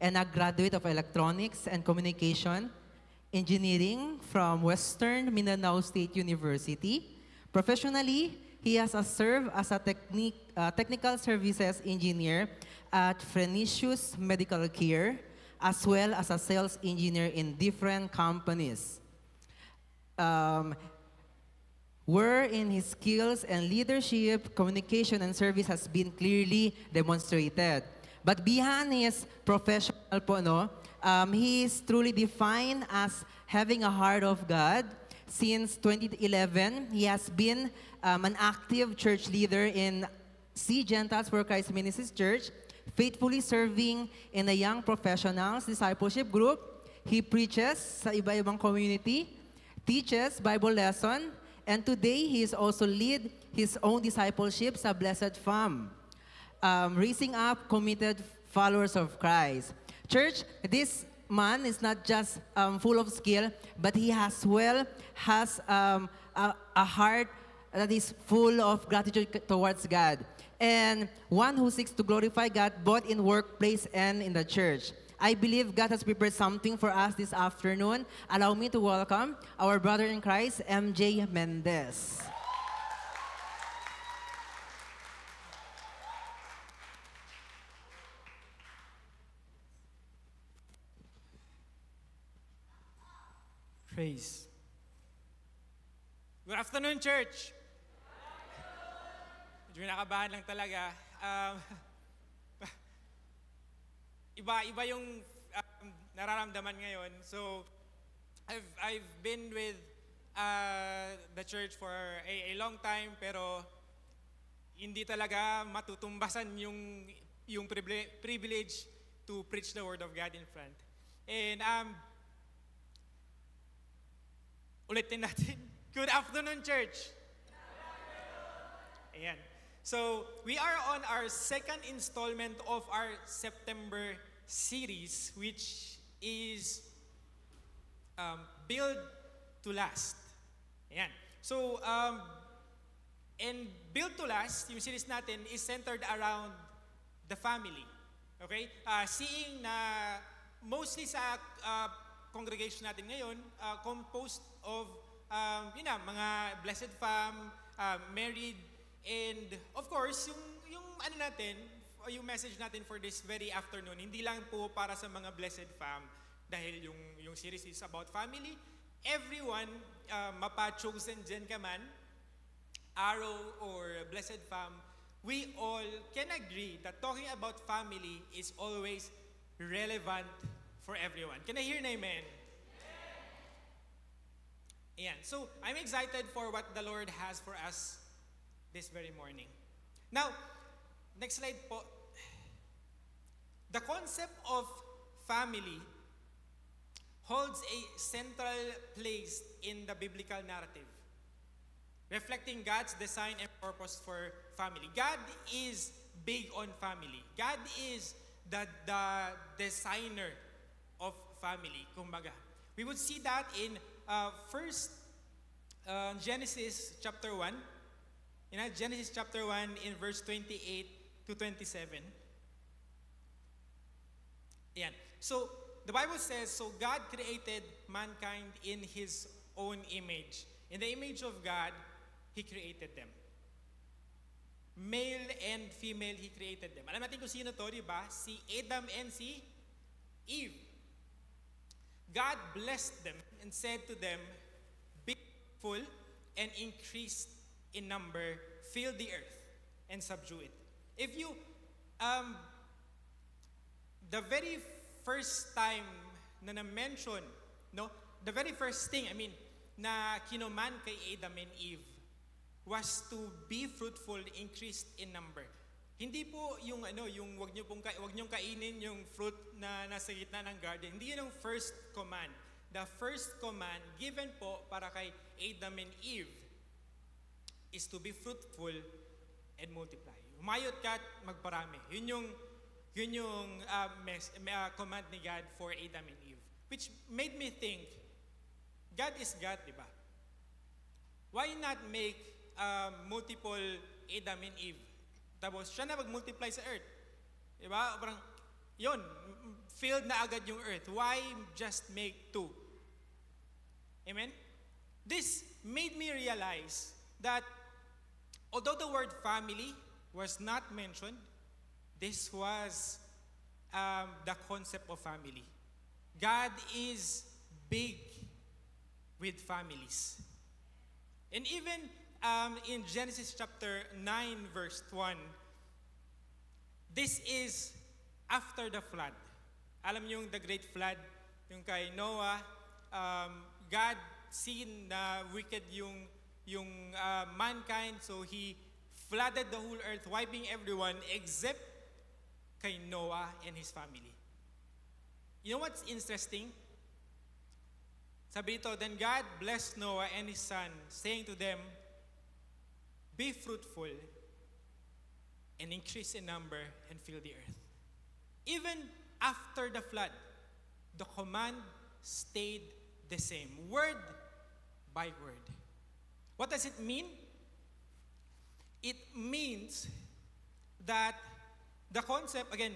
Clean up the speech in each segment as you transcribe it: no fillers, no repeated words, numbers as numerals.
and a graduate of Electronics and Communication Engineering from Western Mindanao State University. Professionally, he has served as a technical services engineer at Frenicius Medical Care, as well as a sales engineer in different companies. Wherein his skills and leadership, communication, and service has been clearly demonstrated. But behind his professional po, no, he is truly defined as having a heart of God. Since 2011, he has been an active church leader in Sea Gentiles for Christ Ministries Church, faithfully serving in the young professionals discipleship group. He preaches sa iba-ibang community, teaches Bible lesson, and today he is also lead his own discipleship sa Blessed Fam, raising up committed followers of Christ. Church, this man is not just full of skill, but he has a heart that is full of gratitude towards God, and one who seeks to glorify God both in workplace and in the church. I believe God has prepared something for us this afternoon. Allow me to welcome our brother in Christ, MJ Mendez. Praise. Good afternoon, church. Medyo nakabahan lang talaga. Iba yung nararamdaman ngayon. So, I've been with the church for a long time, pero hindi talaga matutumbasan yung privilege to preach the Word of God in front. And ulitin natin. Good afternoon, church. Ayan. So, we are on our second installment of our September series, which is Build to Last. Ayan. So, and Build to Last, yung series natin, is centered around the family. Okay? Seeing na mostly sa congregation natin ngayon, composed of mga blessed fam, married, and of course, yung ano natin, yung message natin for this very afternoon, hindi lang po para sa mga blessed fam, dahil yung series is about family. Everyone, mapa-chosen dyan ka man, Arrow or blessed fam, we all can agree that talking about family is always relevant for everyone. Can I hear an amen? Ayan. So, I'm excited for what the Lord has for us this very morning. Now, next slide po. The concept of family holds a central place in the biblical narrative, reflecting God's design and purpose for family. God is big on family. God is the designer of family, kumbaga. We would see that in first Genesis chapter 1. Genesis chapter 1 in verse 28 to 27. Ayan. So, the Bible says, so God created mankind in His own image. In the image of God, He created them. Male and female, He created them. Alam natin kung sino to, di ba? Si Adam and si Eve. God blessed them and said to them, be fruitful and increase in number, fill the earth and subdue it. If you, the very first time na na-mention, no, the very first thing, na kinuman kay Adam and Eve was to be fruitful, increased in number. Hindi po yung wag niyong kainin yung fruit na nasa gitna ng garden. Hindi yun yung first command. The first command given po para kay Adam and Eve is to be fruitful and multiply. Umayot ka at magparami. Yun yung command ni God for Adam and Eve. Which made me think, God is God, di ba? Why not make multiple Adam and Eve? Tapos siya na mag-multiply sa earth. Di ba? Parang, yun, filled na agad yung earth. Why just make two? Amen? This made me realize that although the word family was not mentioned, this was the concept of family. God is big with families. And even in Genesis chapter 9, verse 1, this is after the flood. Alam niyo yung the great flood, yung kay Noah, God seen na wicked yung mankind, so He flooded the whole earth, wiping everyone except kay Noah and his family. You know what's interesting? Sabi ito, then God blessed Noah and his son, saying to them, be fruitful and increase in number and fill the earth. Even after the flood, the command stayed the same, word by word. What does it mean? It means that the concept, again,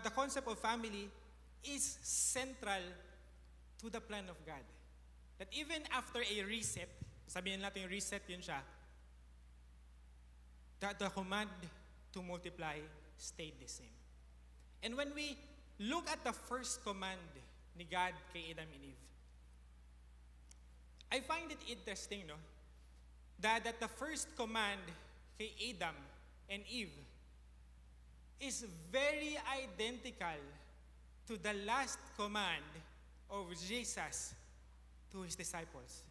the concept of family is central to the plan of God. That even after a reset, sabihin natin reset yun siya, that the command to multiply stayed the same. And when we look at the first command ni God kay Adam and Eve, I find it interesting, no? That the first command kay Adam and Eve is very identical to the last command of Jesus to his disciples.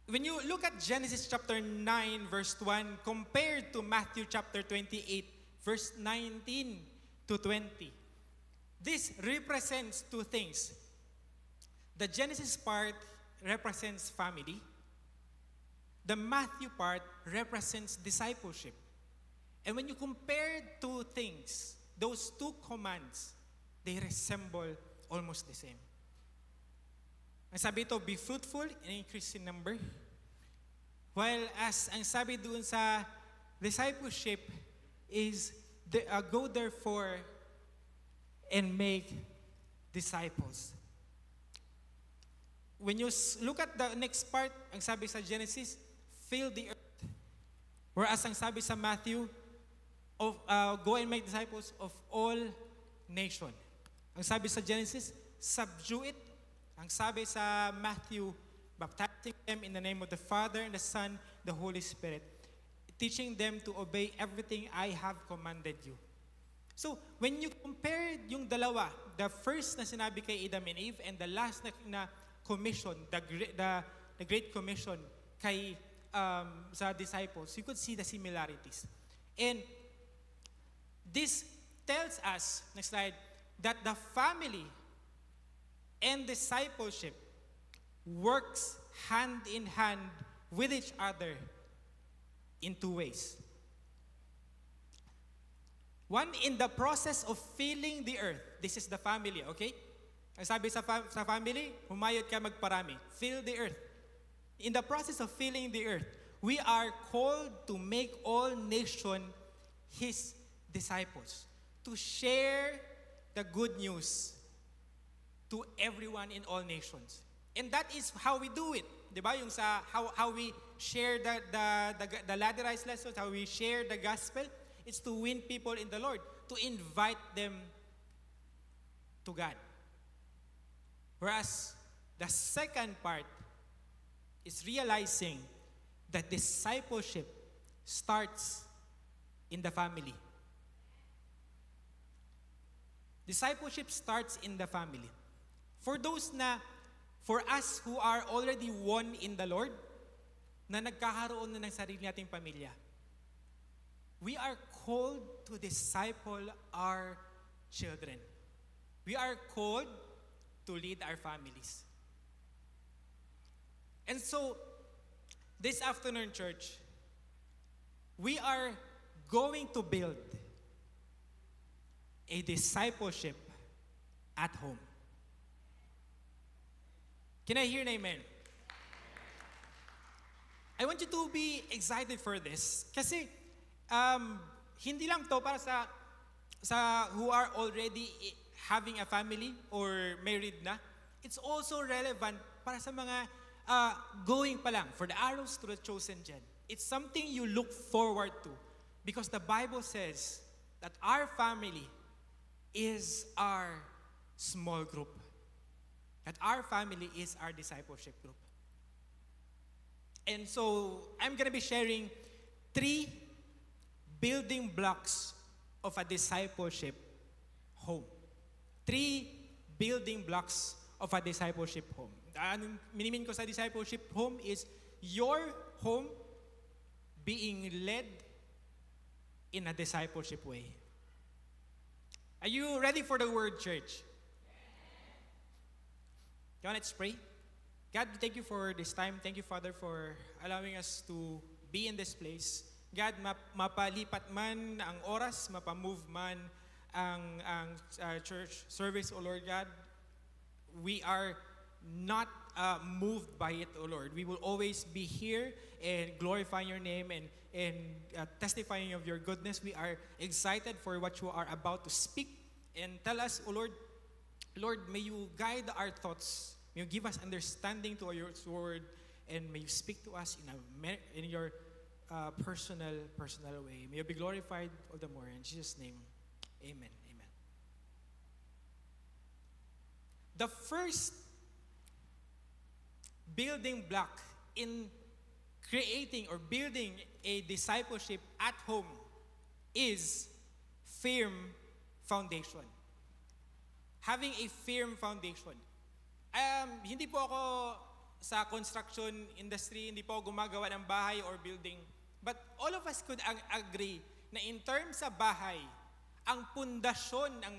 When you look at Genesis chapter 9, verse 1, compared to Matthew chapter 28, verse 19 to 20, this represents two things. The Genesis part represents family. The Matthew part represents discipleship. And when you compare two things, those two commands, they resemble almost the same. Ang sabi ito, be fruitful and increase in number. While as ang sabi doon sa discipleship is, go therefore and make disciples. When you look at the next part, ang sabi sa Genesis, fill the earth. Whereas ang sabi sa Matthew, go and make disciples of all nations. Ang sabi sa Genesis, subdue it. Ang sabi sa Matthew, baptizing them in the name of the Father and the Son, the Holy Spirit, teaching them to obey everything I have commanded you. So, when you compare yung dalawa, the first na sinabi kay Adam and Eve and the last na commission, the Great Commission kay sa disciples, you could see the similarities. And this tells us, next slide, that the family and discipleship works hand in hand with each other in two ways. One, in the process of filling the earth. This is the family, okay? Ang sabi sa family, humayod ka magparami. Fill the earth. In the process of filling the earth, we are called to make all nations His disciples. To share the good news to everyone in all nations. And that is how we do it. Diba? Yung sa how we share the ladderized lessons, how we share the gospel, it's to win people in the Lord, to invite them to God. Whereas the second part is realizing that discipleship starts in the family. Discipleship starts in the family. For us who are already one in the Lord, na nagkakaroon na ng sarili nating pamilya, we are called to disciple our children. We are called to lead our families. And so, this afternoon, church, we are going to build a discipleship at home. Can I hear an amen? I want you to be excited for this. Kasi hindi lang to para sa who are already having a family or married na. It's also relevant para sa mga going pa lang, for the arrows to the chosen gen. It's something you look forward to because the Bible says that our family is our small group. That our family is our discipleship group. And so, I'm going to be sharing 3 building blocks of a discipleship home. 3 building blocks of a discipleship home. Anong minimin ko sa discipleship home is your home being led in a discipleship way. Are you ready for the word, church? Come on, let's pray. God, we thank you for this time. Thank you, Father, for allowing us to be in this place. God, mapalipat man ang oras, mapamove man ang church service, O Lord God. We are not moved by it, O Lord. We will always be here and glorifying your name and testifying of your goodness. We are excited for what you are about to speak. And tell us, O Lord, Lord, may you guide our thoughts. May you give us understanding to your word, and may you speak to us in your personal way. May you be glorified all the more. In Jesus' name, amen. Amen. The first building block in creating or building a discipleship at home is firm foundation. Having a firm foundation. Hindi po ako sa construction industry, hindi po ako gumagawa ng bahay or building. But all of us could agree na in terms sa bahay, ang pundasyon ang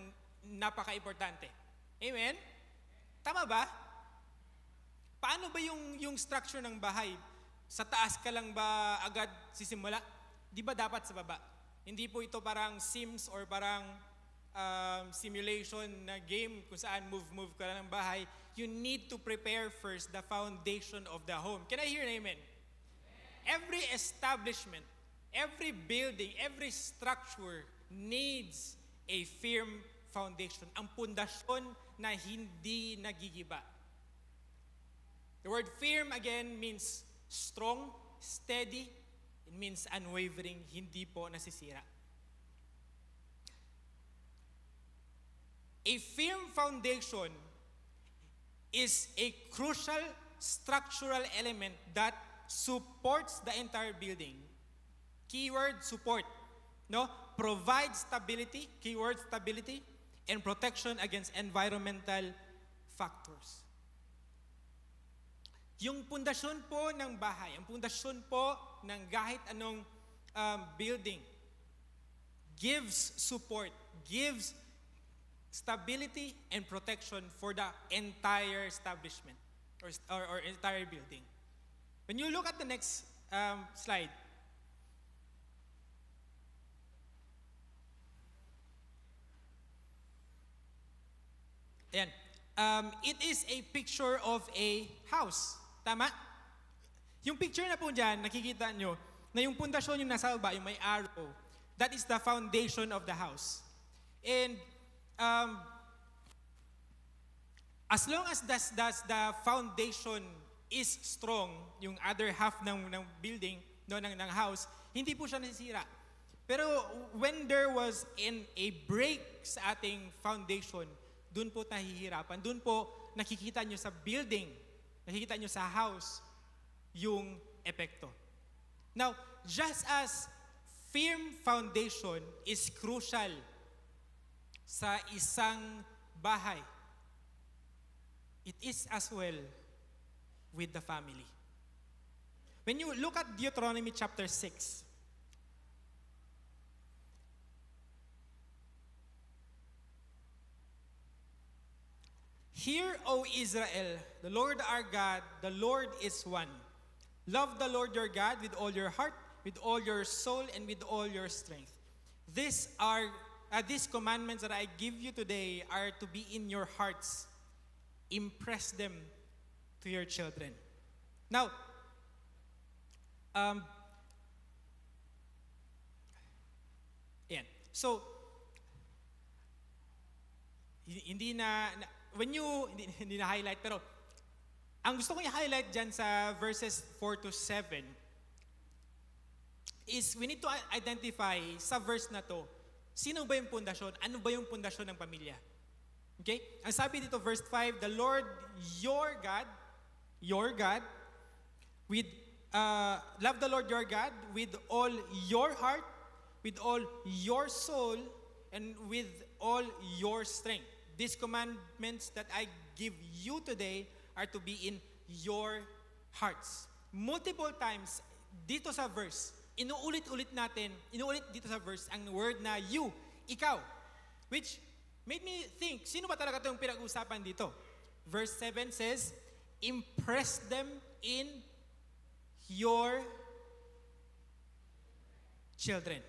napaka-importante. Amen? Tama ba? Paano ba yung structure ng bahay? Sa taas ka lang ba agad sisimula? Di ba dapat sa baba? Hindi po ito parang Sims or parang simulation na game kung saan move ka lang ng bahay. You need to prepare first the foundation of the home. Can I hear an amen? Every establishment, every building, every structure needs a firm foundation. Ang pundasyon na hindi nagigiba. The word firm again means strong, steady. It means unwavering, hindi po nasisira. A firm foundation is a crucial structural element that supports the entire building. Keyword, support. No? Provides stability, keyword stability, and protection against environmental factors. Yung pundasyon po ng bahay, ang pundasyon po ng kahit anong building gives support, gives stability and protection for the entire establishment or entire building. When you look at the next slide, ayan, it is a picture of a house. Tama? Yung picture na po dyan, nakikita nyo, na yung pundasyon yung nasa baba, yung may arrow, that is the foundation of the house. And as long as the foundation is strong, yung other half ng building, no, ng house, hindi po siya nasisira. Pero when there was a break sa ating foundation, dun po nahihirapan. Dun po nakikita nyo sa building, nakikita nyo sa house, yung epekto. Now, just as firm foundation is crucial sa isang bahay, it is as well with the family. When you look at Deuteronomy chapter 6, Hear, O Israel, the Lord our God, the Lord is one. Love the Lord your God with all your heart, with all your soul, and with all your strength. These commandments that I give you today are to be in your hearts. Impress them to your children. Now, So, hindi na when you, hindi na highlight, pero ang gusto ko i-highlight dyan sa verses 4 to 7 is we need to identify sa verse na to, sino ba yung pundasyon? Ano ba yung pundasyon ng pamilya? Okay? Ang sabi dito, verse 5, the Lord, your God, with, love the Lord your God with all your heart, with all your soul, and with all your strength. These commandments that I give you today are to be in your hearts. Multiple times dito sa verse, inuulit dito sa verse ang word na you, ikaw, which made me think, sino ba talaga itong pinag-usapan dito? Verse 7 says, impress them in your children.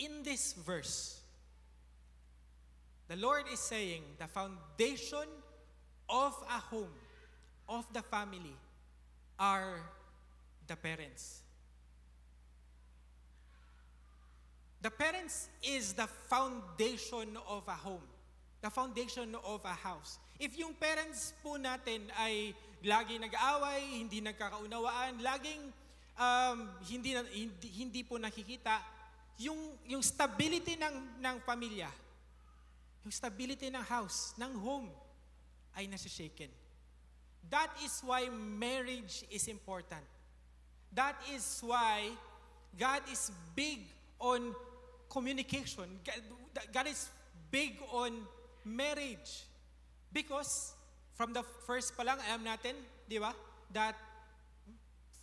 In this verse, the Lord is saying the foundation of a home, of the family, are the parents. The parents is the foundation of a home, the foundation of a house. If yung parents po natin ay lagi nag-aaway, hindi nagkakaunawaan, laging hindi po nakikita, yung stability ng pamilya, yung stability ng house, ng home, ay nasa-shaken. That is why marriage is important. That is why God is big on communication. God is big on marriage. Because from the first pa lang, alam natin, di ba, that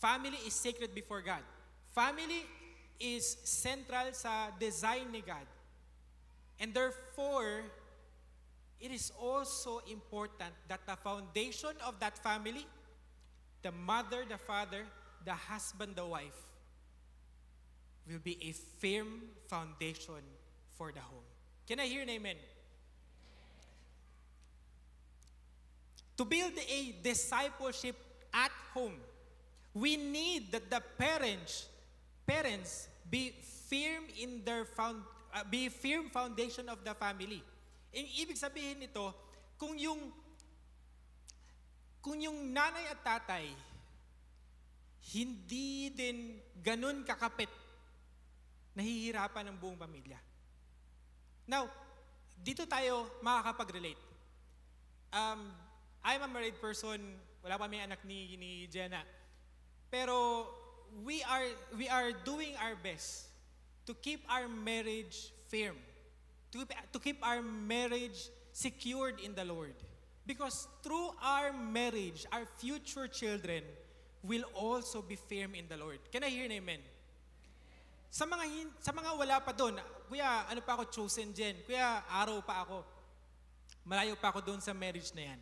family is sacred before God. Family is central sa design ni God. And therefore, it is also important that the foundation of that family, the mother, the father, the husband, the wife, will be a firm foundation for the home. Can I hear an amen? To build a discipleship at home, we need that the parents be firm in their be firm foundation of the family. Ibig sabihin nito, kung yung nanay at tatay hindi din ganun kakapit, nahihirapan ng buong pamilya. Now, dito tayo makakapag-relate. I'm a married person, wala pa may anak ni Jenna. Pero we are doing our best to keep our marriage firm, to keep our marriage secured in the Lord. Because through our marriage, our future children will also be firm in the Lord. Can I hear an amen? Sa mga wala pa doon, kuya, ano pa ako, chosen gen, kuya, araw pa ako, malayo pa ako doon sa marriage na yan.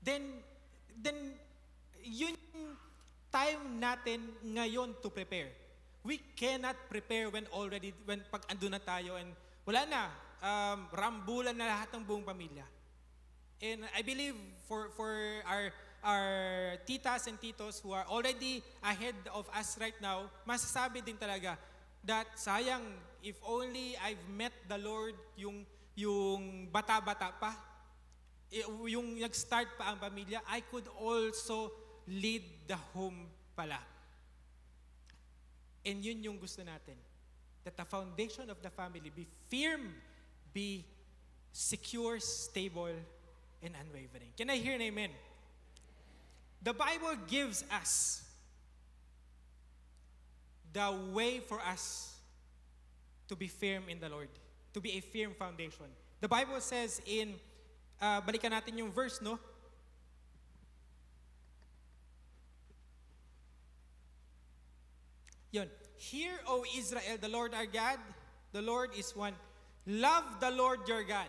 Then yun yung time natin ngayon to prepare. We cannot prepare when pag andun na tayo and wala na, rambulan na lahat ng buong pamilya. And I believe for our titas and titos who are already ahead of us right now, masasabi din talaga that sayang, if only I've met the Lord yung bata-bata pa, yung nag-start pa ang pamilya, I could also lead the home pala. And yun yung gusto natin. That the foundation of the family be firm, be secure, stable, and unwavering. Can I hear an amen? The Bible gives us the way for us to be firm in the Lord, to be a firm foundation. The Bible says in, balikan natin yung verse, no? Yun. Hear, O Israel, the Lord our God, the Lord is one. Love the Lord your God.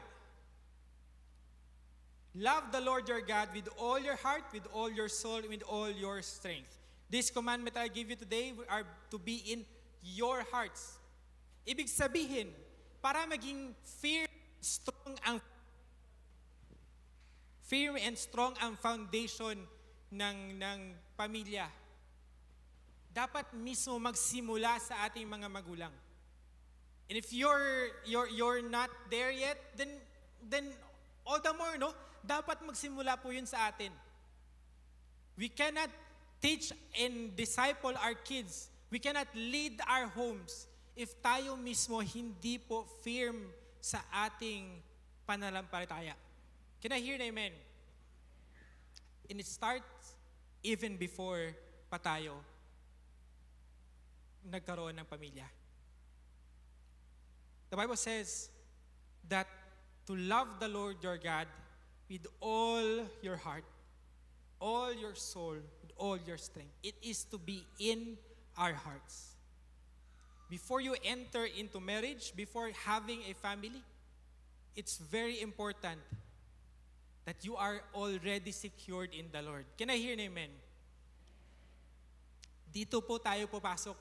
Love the Lord your God with all your heart, with all your soul, with all your strength. This commandment I give you today are to be in your hearts. Ibig sabihin, para maging firm and strong ang foundation ng pamilya, dapat mismo magsimula sa ating mga magulang. And if you're not there yet, then all the more, no? Dapat magsimula po yun sa atin. We cannot teach and disciple our kids. We cannot lead our homes if tayo mismo hindi po firm sa ating pananampalataya. Can I hear an amen? And it starts even before pa tayo nagkaroon ng pamilya. The Bible says that to love the Lord your God with all your heart, all your soul, with all your strength. It is to be in our hearts. Before you enter into marriage, before having a family, it's very important that you are already secured in the Lord. Can I hear an amen? Dito po tayo papasok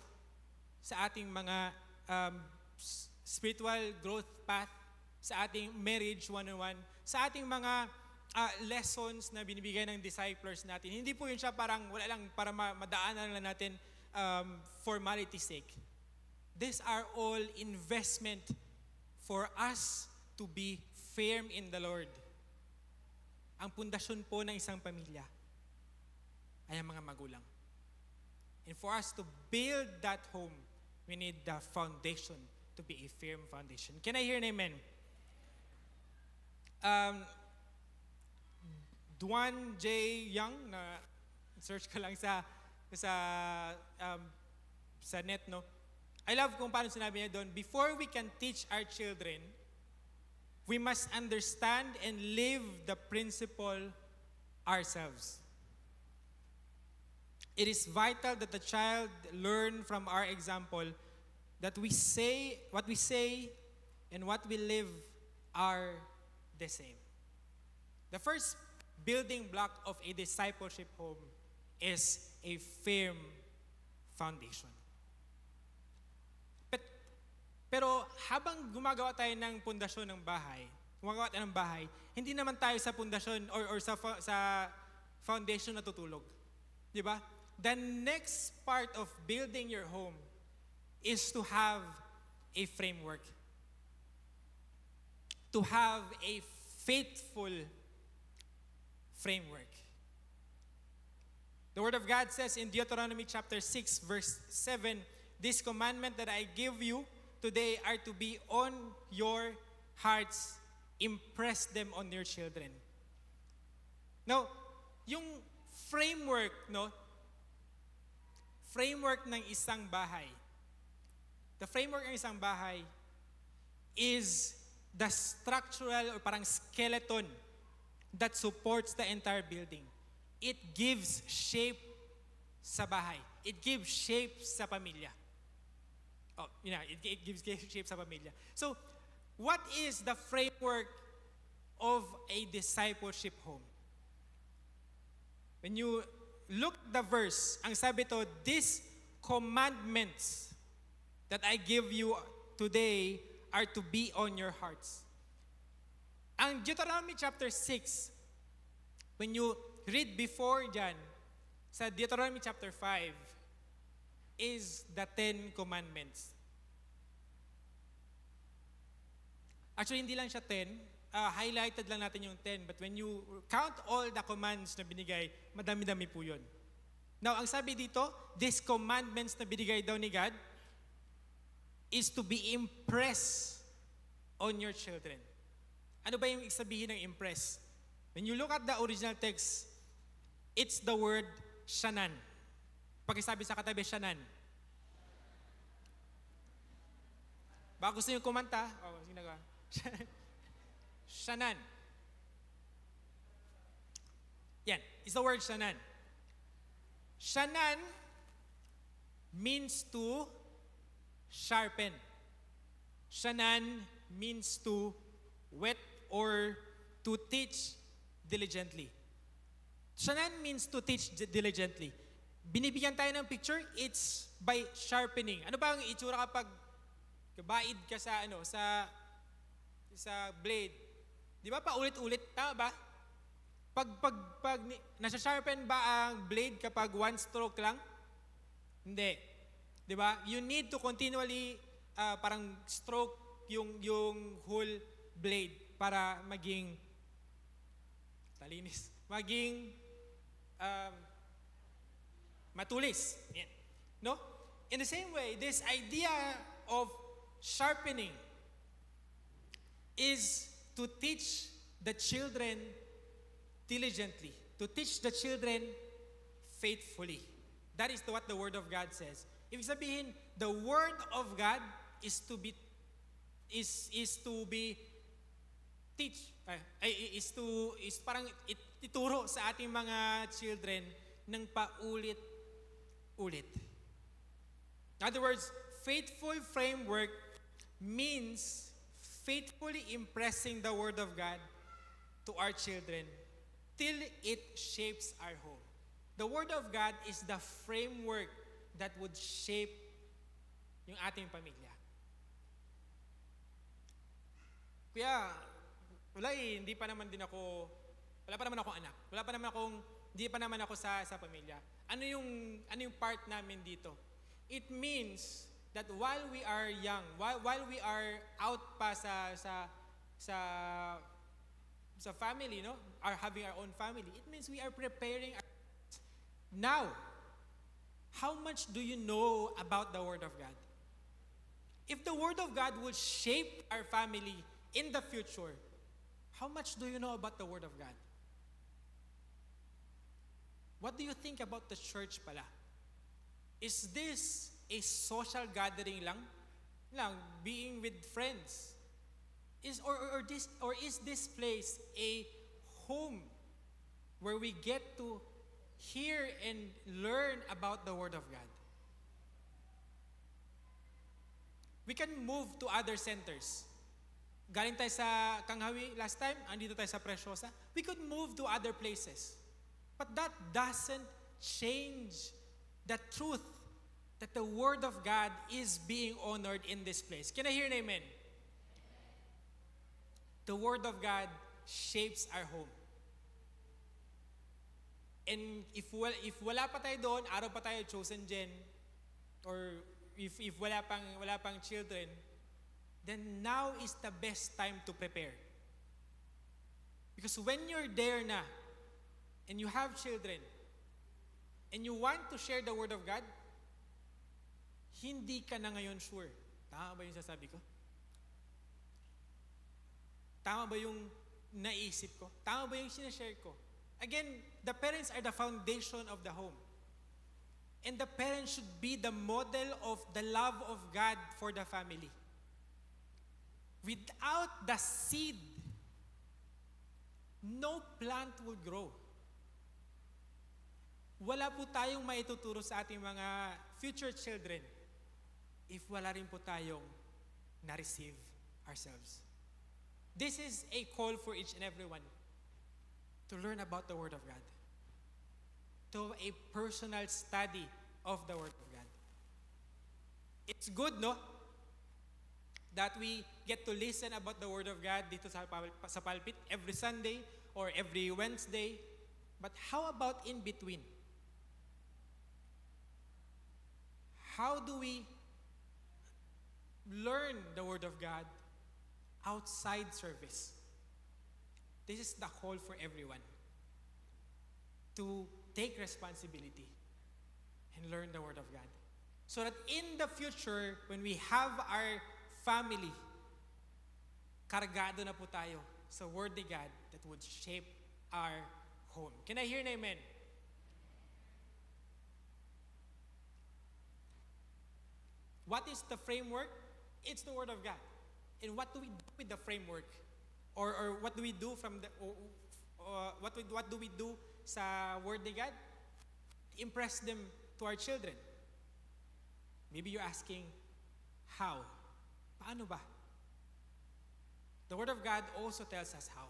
sa ating mga spiritual growth path, sa ating marriage 101, sa ating mga lessons na binibigay ng disciples natin. Hindi po yun siya parang wala lang para madaanan lang natin formality's sake. These are all investment for us to be firm in the Lord. Ang pundasyon po ng isang pamilya ay ang mga magulang. And for us to build that home, we need the foundation to be a firm foundation. Can I hear an amen? Duan J. Young, na search ko lang sa net, no? I love kung paano sinabi niya doon, before we can teach our children, we must understand and live the principle ourselves. It is vital that the child learn from our example that what we say and what we live are the same. The first building block of a discipleship home is a firm foundation. Pero habang gumagawa tayo ng pundasyon ng bahay, hindi naman tayo sa pundasyon or sa foundation natutulog. Di ba? The next part of building your home is to have a framework. To have a faithful framework. The Word of God says in Deuteronomy chapter 6, verse 7, this commandment that I give you today are to be on your hearts. Impress them on your children. Now, yung framework, no? Framework ng isang bahay. The framework ng isang bahay is the structural or parang skeleton that supports the entire building. It gives shape sa bahay. It gives shape sa pamilya. It gives shape sa pamilya. So, what is the framework of a discipleship home? When you look at the verse, ang sabi to, these commandments that I give you today are to be on your hearts. Ang Deuteronomy chapter 6, when you read before dyan, sa Deuteronomy chapter 5, is the 10 Commandments. Actually, hindi lang siya 10. Highlighted lang natin yung 10. But when you count all the commands na binigay, madami-dami po yun. Now, ang sabi dito, these commandments na binigay daw ni God is to be impressed on your children. Ano ba yung sabihin ng impress? When you look at the original text, it's the word shanan. Pakisabi sa katabi, shanan. Baka gusto nyo kumanta? Sige na ka. Shanan. Yan, it's the word shanan. Shanan means to sharpen. Shanan means to whet or to teach diligently. Shanan means to teach diligently. Binibigyan tayo ng picture, it's by sharpening. Ano ba ang itsura kapag kabaid ka sa sa blade? Di ba paulit-ulit? Tama ba? Pag nasa-sharpen ba ang blade kapag one stroke lang? Hindi. Di ba? You need to continually parang stroke yung whole blade para maging talinis, maging matulis. Yan. No? In the same way, this idea of sharpening is to teach the children diligently, to teach the children faithfully. That is what the Word of God says. Ibig sabihin, the Word of God is to be teach, is parang ituro sa ating mga children ng paulit-ulit. In other words, faithful framework means faithfully impressing the Word of God to our children till it shapes our home. The Word of God is the framework that would shape yung ating pamilya. Kaya, hindi pa naman ako anak. Hindi pa naman ako sa pamilya. Ano yung part namin dito? It means that while we are young, while we are out pa sa family, no? Are having our own family, it means we are preparing our now. How much do you know about the Word of God? If the Word of God will shape our family in the future, how much do you know about the Word of God? What do you think about the church pala? Is this a social gathering lang, being with friends? Is this place a home where we get to hear and learn about the Word of God? We can move to other centers. Galing tayo sa Kanghawi last time, andito tayo sa Preciosa. We could move to other places. But that doesn't change the truth that the Word of God is being honored in this place. Can I hear an amen? The Word of God shapes our home. And if wala pa tayo doon, araw pa tayo chosen gen, or if wala pang children, then now is the best time to prepare. Because when you're there na, and you have children, and you want to share the Word of God, hindi ka na ngayon sure. Tama ba yung sasabi ko? Tama ba yung naisip ko? Tama ba yung sinashare ko? Again, the parents are the foundation of the home. And the parents should be the model of the love of God for the family. Without the seed, no plant will grow. Wala po tayong maituturo sa ating mga future children if wala rin po tayong na-receive ourselves. This is a call for each and everyone to learn about the Word of God, to a personal study of the Word of God. It's good, no? That we get to listen about the Word of God dito sa pulpit every Sunday or every Wednesday. But how about in between? How do we learn the Word of God outside service? This is the call for everyone to take responsibility and learn the Word of God. So that in the future, when we have our family, kargado na po tayo sa Word ni God that would shape our home. Can I hear an amen? What is the framework? It's the Word of God. And what do we do with the framework? Or what do we do from the what do we do sa Word ni God? Impress them to our children. Maybe you're asking, how? Paano ba? The Word of God also tells us how.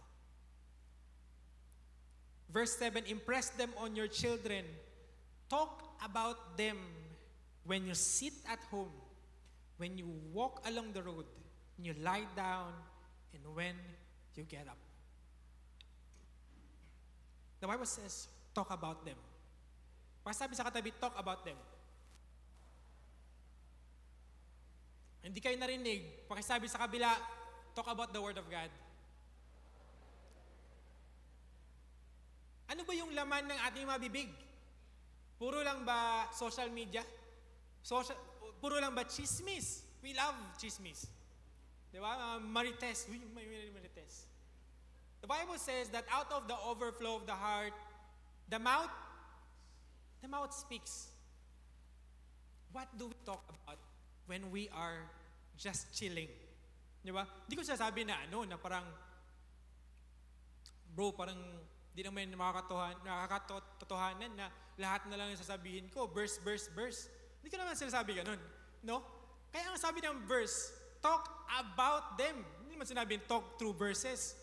Verse 7, impress them on your children. Talk about them when you sit at home, when you walk along the road, when you lie down, and when you get up. The Bible says, talk about them. Pasabi sa katabi, talk about them. Hindi kayo narinig, pakisabi sa kabila, talk about the Word of God. Ano ba yung laman ng ating mga bibig? Puro lang ba social media? Puro lang ba chismis? We love chismis. Di ba? Marites. Uy, may marites. The Bible says that out of the overflow of the heart, the mouth speaks. What do we talk about when we are just chilling? Di ba? Hindi ko sasabi na na parang, bro, parang di naman nakakatotohanan na lahat na lang yung sasabihin ko, verse. Hindi ko naman sinasabi ganun. No? Kaya ang sabi ng verse, talk about them. Hindi naman sinabi, talk through verses.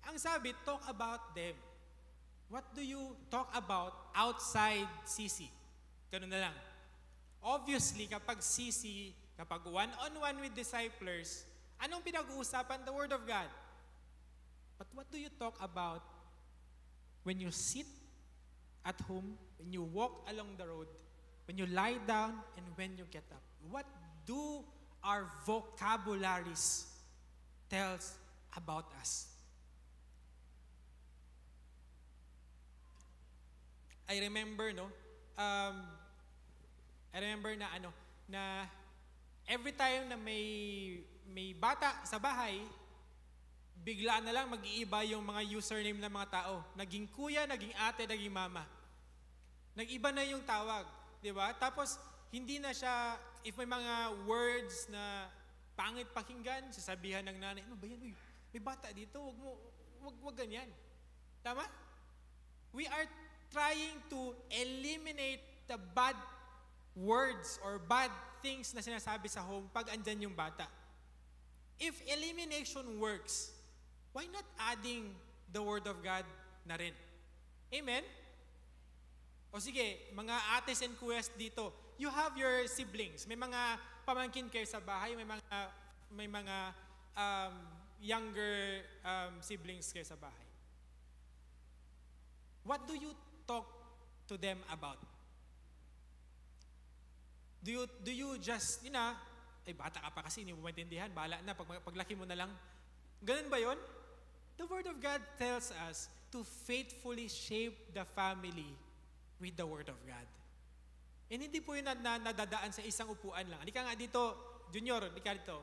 Ang sabi, talk about them. What do you talk about outside CC? Ganun na lang. Obviously, kapag CC, kapag one-on-one with disciples, anong pinag-uusapan? The Word of God. But what do you talk about when you sit at home, when you walk along the road, when you lie down, and when you get up? What do our vocabularies tells about us? I remember na every time na may bata sa bahay, bigla na lang mag-iiba yung mga username ng mga tao. Naging kuya, naging ate, naging mama. Nag-iba na yung tawag, di ba? Tapos hindi na siya, if may mga words na pangit pakinggan, sasabihan ng nanay, ano ba yan? Uy, may bata dito, wag ganyan. Tama? We are trying to eliminate the bad words or bad things na sinasabi sa home pag andyan yung bata. If elimination works, why not adding the Word of God na rin? Amen? O sige, mga ates and kuyas dito, you have your siblings. May mga pamangkin kayo sa bahay, may mga younger siblings kayo sa bahay. What do you talk to them about? Do you just, bata ka pa kasi, hindi mo maintindihan, bahala na, paglaki mo na lang. Ganun ba yun? The Word of God tells us to faithfully shape the family with the Word of God. And hindi po yun nadadaan sa isang upuan lang. Halika nga dito, Junior, halika dito.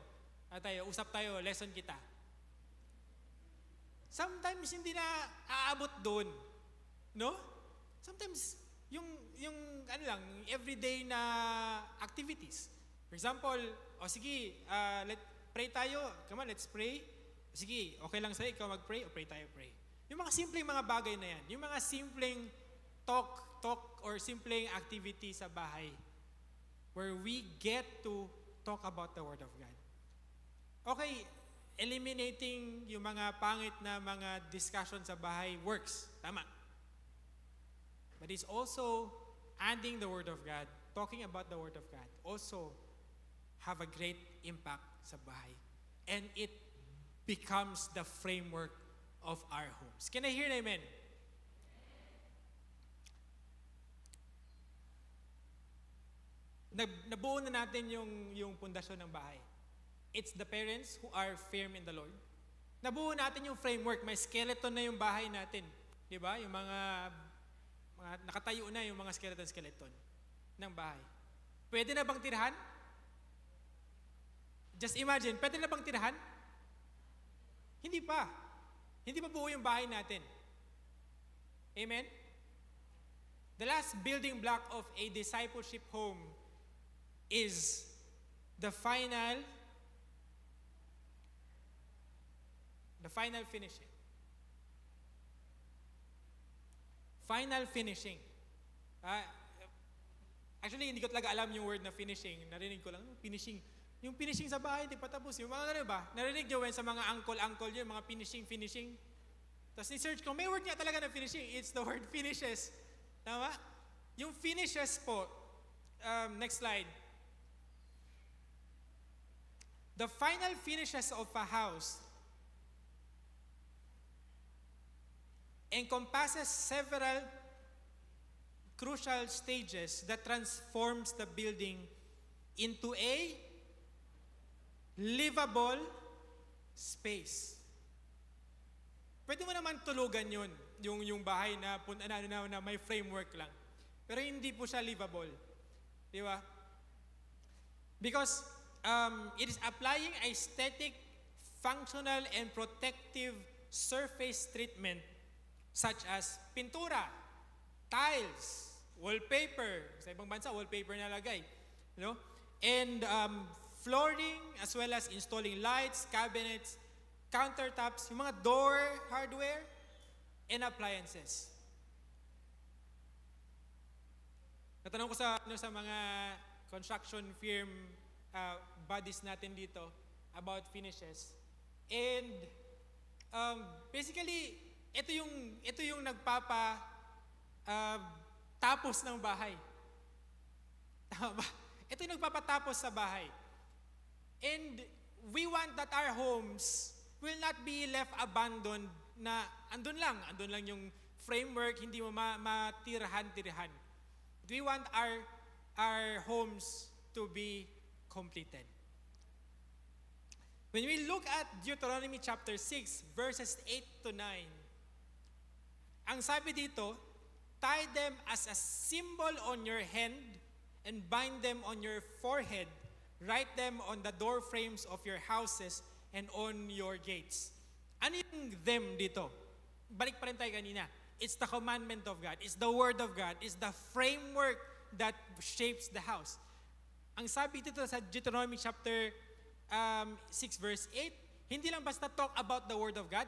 Usap tayo, lesson kita. Sometimes hindi na aabot doon. No? Sometimes, yung everyday na activities. For example, sige, pray tayo. Come on, let's pray. Sige, okay lang sa'yo, ikaw mag-pray, o pray tayo, pray. Yung mga simpleng mga bagay na yan, yung mga simpleng talk or simpleng activity sa bahay where we get to talk about the Word of God. Okay, eliminating yung mga pangit na mga discussion sa bahay works. Tama. But it's also adding the Word of God, talking about the Word of God, also have a great impact sa bahay. And it becomes the framework of our homes. Can I hear an amen? Nabuo na natin yung pundasyon ng bahay. It's the parents who are firm in the Lord. Nabuo natin yung framework, may skeleton na yung bahay natin. Di ba? Yung mga nakatayo na yung mga skeleton ng bahay. Pwede na bang tirahan? Just imagine, pwede na bang tirahan? Hindi pa. Hindi pa buo yung bahay natin. Amen? The last building block of a discipleship home is the final finishing. Final finishing. Actually, hindi ko talaga alam yung word na finishing. Narinig ko lang, finishing. Yung finishing sa bahay, hindi pa tapos. Yung mga gano'n ba? Narinig nyo sa mga uncle yun, mga finishing. Tapos ni-search ko, may word nga talaga na finishing. It's the word finishes. Tama? Yung finishes po, next slide. The final finishes of a house encompasses several crucial stages that transforms the building into a livable space. Pwede mo naman tulugan yun, yung bahay na, na may framework lang. Pero hindi po siya livable. Di ba? Because it is applying aesthetic, functional, and protective surface treatment such as pintura, tiles, wallpaper. Sa ibang bansa, wallpaper nalagay. You know? And flooring, as well as installing lights, cabinets, countertops, yung mga door hardware, and appliances. Natanong ko sa mga construction firm buddies natin dito about finishes. And basically, ito yung tapos ng bahay. Tama ba? Ito yung nagpapatapos sa bahay. And we want that our homes will not be left abandoned na andun lang yung framework, hindi mo matirahan-tirahan. We want our homes to be completed. When we look at Deuteronomy chapter 6, verses 8 to 9, ang sabi dito, tie them as a symbol on your hand and bind them on your forehead. Write them on the door frames of your houses and on your gates. Ano yung them dito? Balik pa rin tayo kanina. It's the commandment of God. It's the word of God. It's the framework that shapes the house. Ang sabi dito sa Deuteronomy chapter 6 verse 8, hindi lang basta talk about the word of God.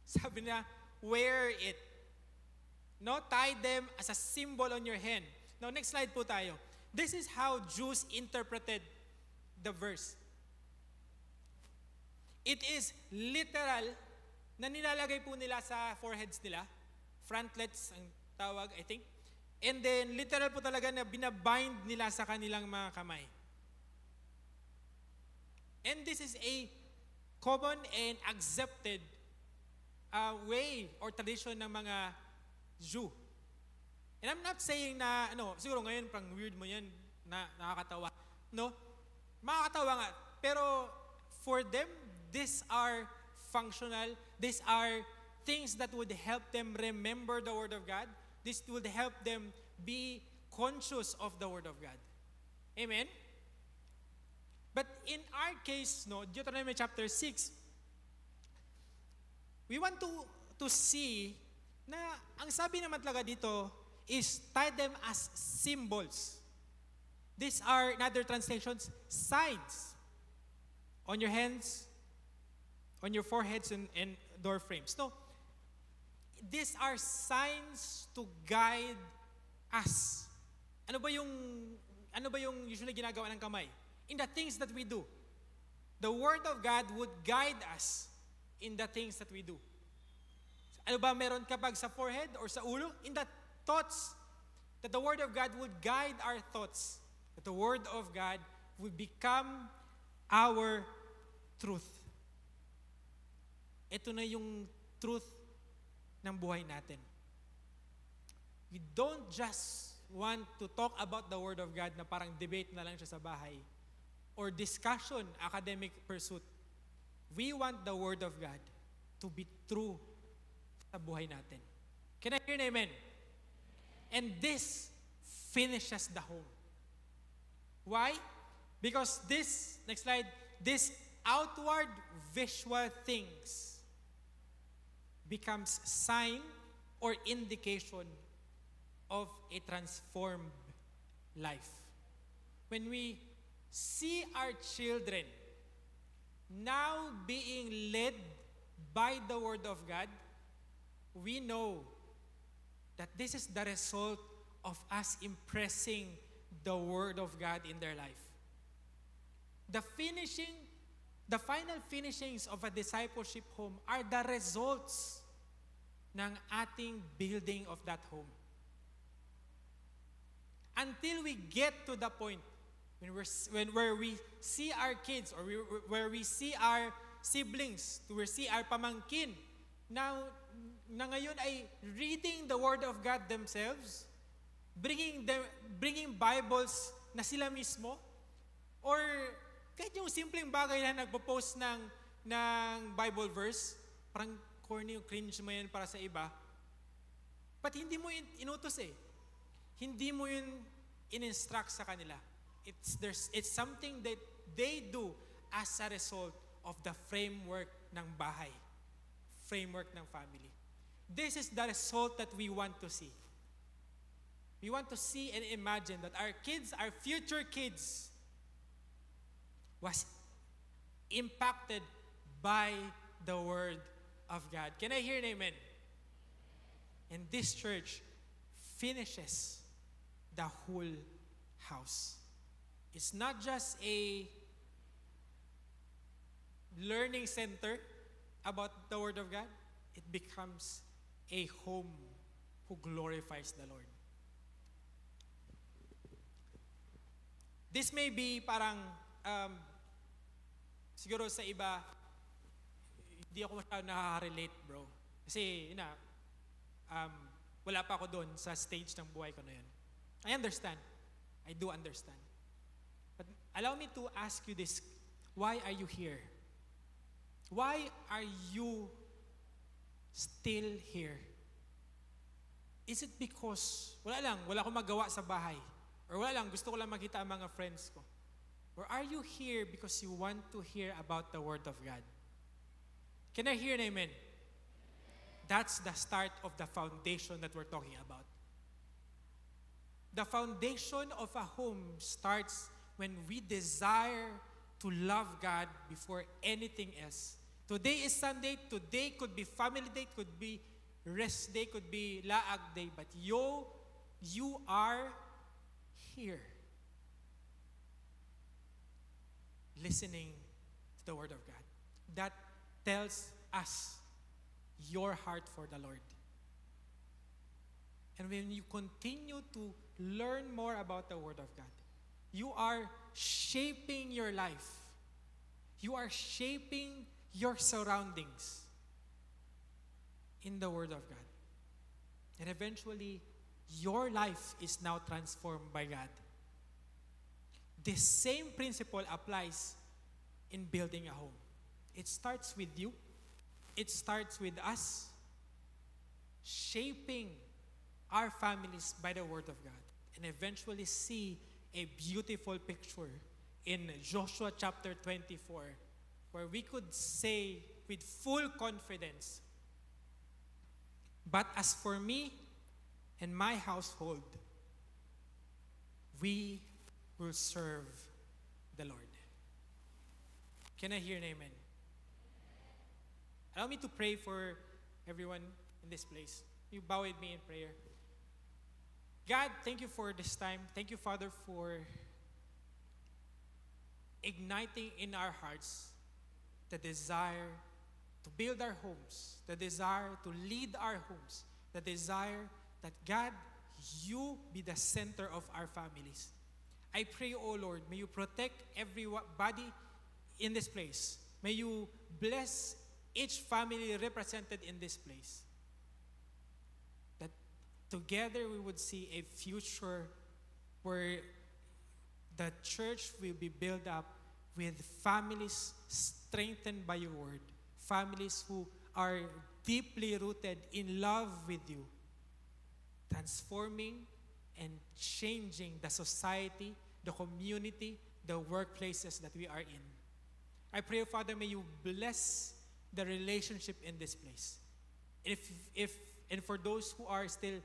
Sabi na, wear it. No, tie them as a symbol on your hand. Now, next slide po tayo. This is how Jews interpreted the verse. It is literal na nilalagay po nila sa foreheads nila. Frontlets ang tawag, I think. And then, literal po talaga na binabind nila sa kanilang mga kamay. And this is a common and accepted way or tradition ng mga Jew. And I'm not saying na, siguro ngayon pang weird mo yan, na nakakatawa. No? Makakatawa nga. Pero for them, these are functional. These are things that would help them remember the Word of God. This would help them be conscious of the Word of God. Amen? But in our case, Deuteronomy chapter 6, we want to see na ang sabi naman talaga dito is tie them as symbols. These are, in other translations, signs on your hands, on your foreheads and door frames. No, these are signs to guide us. Ano ba yung usually ginagawa ng kamay? In the things that we do. The Word of God would guide us in the things that we do. Ano ba meron kapag sa forehead or sa ulo? In the thoughts, that the Word of God would guide our thoughts. That the Word of God would become our truth. Ito na yung truth ng buhay natin. We don't just want to talk about the Word of God na parang debate na lang siya sa bahay or discussion, academic pursuit. We want the Word of God to be true sa buhay natin. Can I hear an amen? And this finishes the home. Why? Because this, next slide, this outward visual things becomes sign or indication of a transformed life. When we see our children now being led by the Word of God, we know that this is the result of us impressing the Word of God in their life. The final finishings of a discipleship home are the results ng ating building of that home. Until we get to the point where we see our kids or where we see our siblings, where we see our pamangkin, na ngayon ay reading the Word of God themselves, bringing Bibles na sila mismo, or Kahit yung simpleng bagay na nagpo-post ng Bible verse, parang corny yung cringe mo yan para sa iba, but hindi mo yun inutos eh. Hindi mo yun in-instruct sa kanila. It's something that they do as a result of the framework ng bahay, framework ng family. This is the result that we want to see. We want to see and imagine that our kids, our future kids, was impacted by the Word of God. Can I hear an amen? And this church finishes the whole house. It's not just a learning center about the Word of God. It becomes a home who glorifies the Lord. This may be parang, siguro sa iba, hindi ako masyadong nakaka-relate, bro. Kasi, wala pa ako doon sa stage ng buhay ko na yun. I understand. I do understand. But allow me to ask you this. Why are you here? Why are you still here? Is it because, wala akong magawa sa bahay? Or wala lang, gusto ko lang makita ang mga friends ko? Or are you here because you want to hear about the Word of God? Can I hear an amen? That's the start of the foundation that we're talking about. The foundation of a home starts when we desire to love God before anything else. Today is Sunday. Today could be family day, could be rest day, could be laag day. But you are here, listening to the Word of God. That tells us your heart for the Lord. And when you continue to learn more about the Word of God, you are shaping your life. You are shaping your surroundings in the Word of God. And eventually, your life is now transformed by God. The same principle applies in building a home. It starts with you. It starts with us shaping our families by the Word of God, and eventually see a beautiful picture in Joshua chapter 24, where we could say with full confidence, "But as for me and my household, we will serve the Lord." Can I hear an amen? Allow me to pray for everyone in this place. You bow with me in prayer. God, thank you for this time. Thank you, Father, for igniting in our hearts the desire to build our homes, the desire to lead our homes, the desire that, God, you be the center of our families. I pray, oh Lord, may you protect everybody in this place. May you bless each family represented in this place. That together we would see a future where the church will be built up with families strengthened by your word. Families who are deeply rooted in love with you, transforming and changing the society, the community, the workplaces that we are in. I pray, Father, may you bless the relationship in this place. And for those who are still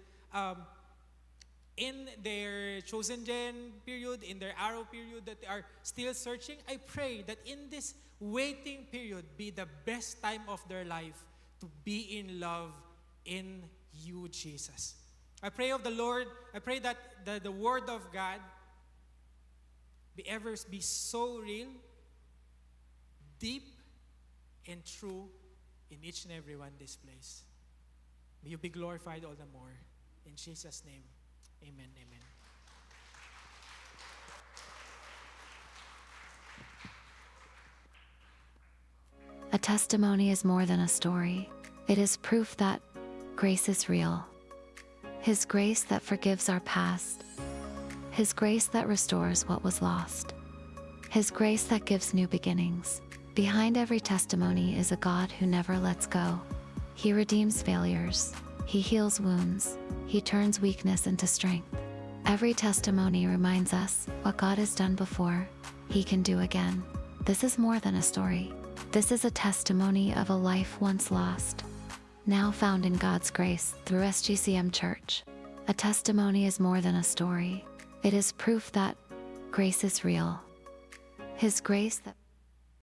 in their chosen gen period, in their arrow period, that they are still searching, I pray that in this waiting period be the best time of their life to be in love in you, Jesus. I pray of the Lord, I pray that the Word of God be so real, deep, and true in each and every one in this place. May you be glorified all the more. In Jesus' name, amen, amen. A testimony is more than a story. It is proof that grace is real. His grace that forgives our past. His grace that restores what was lost. His grace that gives new beginnings. Behind every testimony is a God who never lets go. He redeems failures. He heals wounds. He turns weakness into strength. Every testimony reminds us what God has done before, He can do again. This is more than a story. This is a testimony of a life once lost, now found in God's grace through SGCM Church. A testimony is more than a story. It is proof that grace is real. His grace that